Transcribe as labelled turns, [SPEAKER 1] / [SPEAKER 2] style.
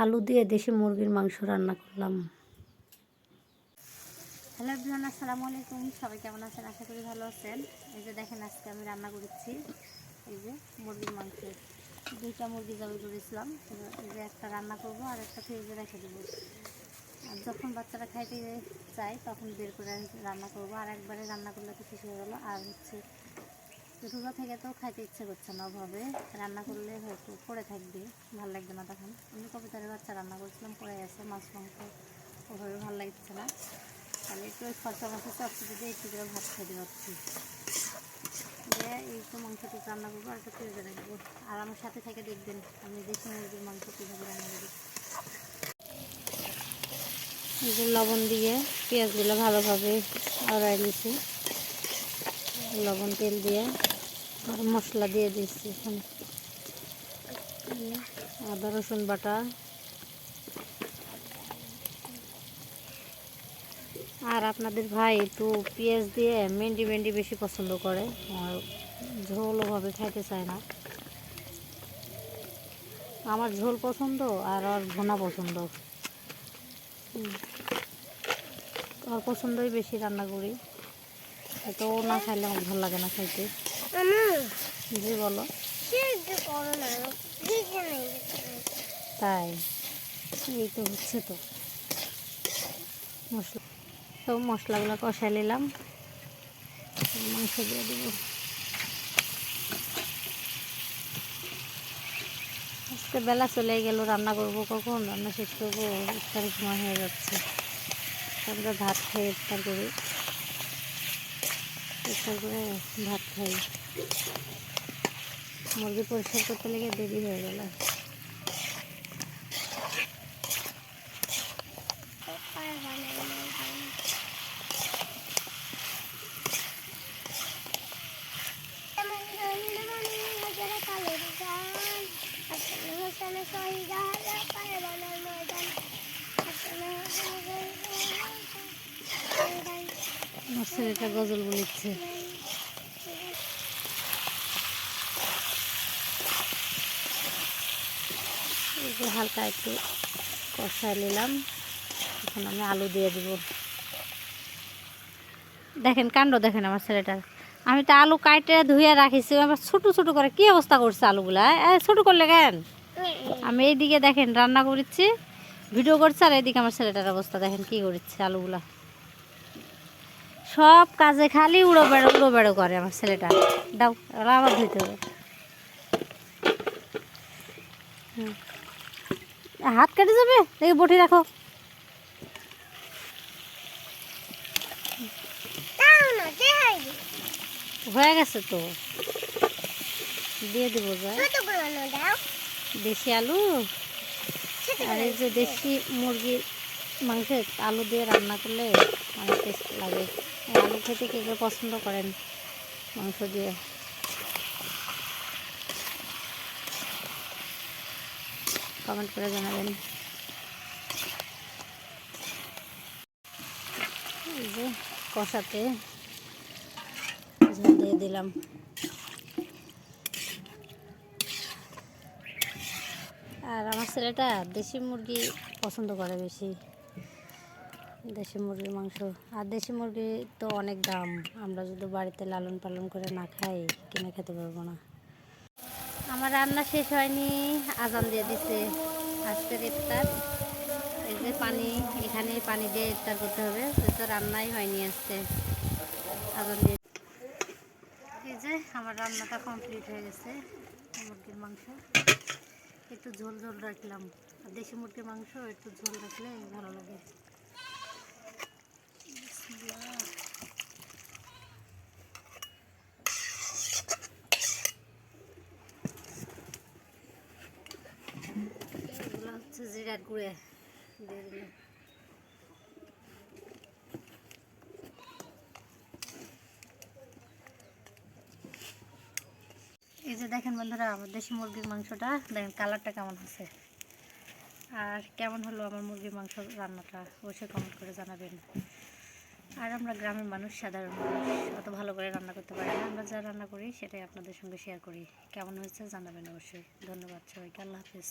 [SPEAKER 1] আলু দিয়ে দেশি মুরগির মাংস রান্না করলাম।
[SPEAKER 2] হ্যালো এভরিওয়ান, আসসালামু আলাইকুম। সবাই কেমন আছেন? আশা করি ভালো আছেন। এই যে দেখেন, আজকে আমি রান্না করেছি এই যে মুরগির মাংস। দুইটা মুরগি জবাই করেছিলাম। এই যে একটা রান্না করব আর একটা ফ্রিজে রেখে দেবো। আর যখন বাচ্চারা খাইতে চায় তখন বের করে রান্না করব। আর একবারে রান্না করলে তো শেষ হয়ে গেলো। আর হচ্ছে রোজা থেকে তো খাইতে ইচ্ছে করছে না, ওভাবে রান্না করলে হয়তো পড়ে থাকবে, ভালো লাগবে না। তখন আমি কবিতার বাচ্চা রান্না করেছিলাম, পড়ে আছে মাছ মাংস, ওভাবে ভালো লাগছে না। তাহলে একটু ওই খরচা মাছের চপসি দিয়ে একটু করে ভাত খেতে পারছি। দিয়ে এই তো মাংসটা রান্না করবো আর একটু ফ্রিজে রাখবো। আর আমার সাথে থেকে দেখবেন আমি দেশি মুরগির মাংস কীভাবে রান্না করি। এই যে লবণ দিয়ে পেঁয়াজগুলো ভালোভাবে আড়াই নিচ্ছি, লবণ তেল দিয়ে মশলা দিয়ে দিচ্ছি। এখানে আদা রসুন বাটা, আর আপনাদের ভাই একটু পেঁয়াজ দিয়ে মেন্ডি মেন্ডি বেশি পছন্দ করে, আর ঝোল ওভাবে খাইতে চায় না। আমার ঝোল পছন্দ আর ওর ভুনা পছন্দ, ওর পছন্দই বেশি রান্না করি। তো ও না খাইলে আমার ভালো লাগে না খাইতে। জি বলো। তাই এই তো হচ্ছে তো মশলা, তো মশলাগুলো কষাই নিলাম, মাংস দিয়ে দেবো। আজকে বেলা চলে গেল, রান্না করব কখন, রান্না শেষ করবো, ইফতারের সময় হয়ে যাচ্ছে। আমরা ভাত খাই, ইফতার করি, ইফতার করে ভাত খাই। মুরগি পরিষ্কার করতে লেগে দেরি হয়ে গেল। আমার ছেলেটা গজল বলিচ্ছে। এই যে হালকা একটু কষাই নিলাম, এখন আমি আলু দিয়ে দিব। দেখেন কাণ্ড, দেখেন আমার ছেলেটার। আমি তো আলু কাটে ধুয়ে রাখিছি, আবার ছোটো ছোটো করে কি অবস্থা করছে আলুগুলা। ছোটো করলে কেন? আমি এইদিকে দেখেন রান্না করছি, ভিডিও করছে, আর এইদিকে আমার ছেলেটার অবস্থা দেখেন কি করছে। আলুগুলা সব কাজে খালি উড়ো বেড়ো করে আমার ছেলেটা। দাও আবার ধুইতে হবে, হাত কেটে যাবে, দেখি বটি রাখো। হয়ে গেছে তো, দিয়ে দেবো। দেশি আলু আর এই যে দেশি মুরগির মাংসে আলু দিয়ে রান্না করলে অনেক টেস্ট লাগে। আলু খেতে কে কে পছন্দ করেন মাংস দিয়ে? কমেন্ট করে জানাবেন। এই যে কষাতে ঝোল দিয়ে দিলাম। আর আমার ছেলেটা দেশি মুরগি পছন্দ করে বেশি, দেশি মুরগির মাংস। আর দেশি মুরগি তো অনেক দাম, আমরা যদি বাড়িতে লালন পালন করে না খাই কিনে খেতে পারবো না। আমার রান্না শেষ হয়নি, আজান দিয়ে দিছে। আজকের ইফতার এই যে পানি, এখানে পানি দিয়ে ইফতার করতে হবে, তো রান্নাই হয়নি আজকে। আজান দিয়ে এই যে আমার রান্নাটা কমপ্লিট হয়ে গেছে। মুরগির মাংস একটু ঝোল ঝোল রাখলাম, আর দেশি মুরগির মাংস একটু ঝোল রাখলে ভালো লাগে। এগুলো হচ্ছে জিরার গুঁড়ে দিয়ে দিলাম। এই যে দেখেন বন্ধুরা, আমার দেশি মুরগির মাংসটা দেখেন কালারটা কেমন আছে, আর কেমন হলো আমার মুরগির মাংস রান্নাটা অবশ্যই কমেন্ট করে জানাবেন। আর আমরা গ্রামের মানুষ, সাধারণ মানুষ, অত ভালো করে রান্না করতে পারি না। আমরা যা রান্না করি সেটাই আপনাদের সঙ্গে শেয়ার করি। কেমন হয়েছে জানাবেন অবশ্যই। ধন্যবাদ সবাইকে, আল্লাহ হাফিজ।